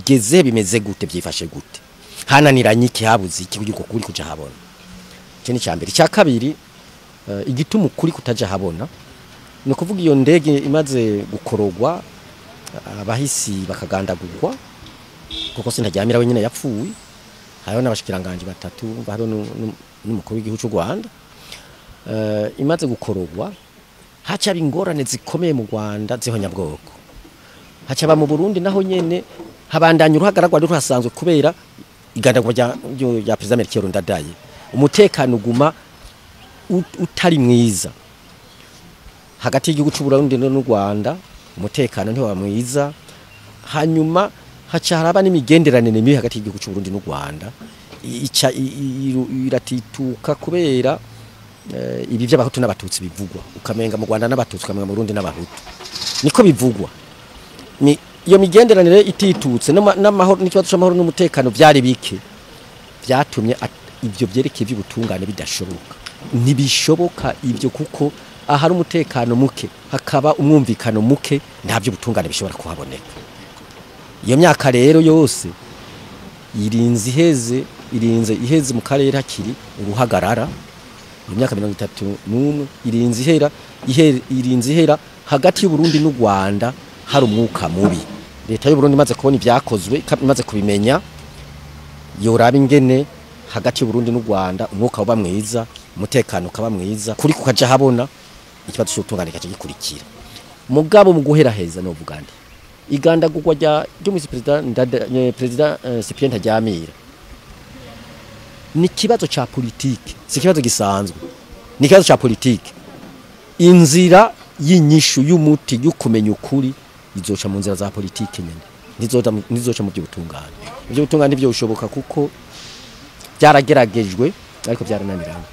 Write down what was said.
bigeze bimeze gute byifashe gute hananiranye iki habuze iki kuko kuri kuja habona cyo ni cyambere cya kabiri igituma kuri kutaja habona no kuvuga iyo ndege imaze gukorogwa abahisi bakagandagurwa kuko sintajyamira wenyine yapfuye hariho n'abashikiranganje batatu hariho n'umukuru w'igihugu cy'u Rwanda imaze gukorogwa haca bingorane zikomeye mu Rwanda zihonyabwoko haca ba mu Burundi naho nyene habandanya uruhagaragwa ruhasanzwe kubera igandagwa rya president Melchior Ndadaye umutekano uguma utari mwiza hagati y'igihugu cy'u Burundi n'u Rwanda umutekano ntiwa mwiza hanyuma haca haraba n'imigenderanire mibi hagati y'igihugu cy'u Burundi n'u Rwanda iratituka kubera ibi by'abahutu n'abatutsi bivugwa ukamenga mu Rwanda n'abatutsi ukamenga mu Burundi n'abahutu niko bivugwa ni iyo migenderanire ititutse n'amahoro n'ikibazo cy'amahoro n'umutekano byari bike byatumye ibyo byerekeye by'ubutungane bidashoboka ntibishoboka ibyo kuko ahari umutekano muke hakaba umwumvikano muke ntabyo ubutungane bishobora kuhaboneka iyo myaka rero yose irinze iheze mu karere hakiri uruhagarara imyaka 31 irinze ihera hagati y'u Burundi n'u Rwanda hari umwuka mubi leta y'u Burundi imaze kubona ibyakozwe imaze kubimenya yoraba ingene hagati y'u Burundi n'u Rwanda umwuka uba mwiza umutekano ukaba mwiza kuri kukaja habona ikibazo cy'ubutungane kaje gikurikira mugabo mu guhera heza no vugandi igandagurwa ry'umusi president Cyprien Ntaryamira ni kibazo cha politike si kibazo gisanzwe ni kibazo cha politike inzira y'inyishu y'umuti y'ukumenya ukuri izoca mu nzira za politike nyene nizoca mu by'ubutungane ibyo butungane byo ushoboka kuko byarageragejwe ariko byarananirana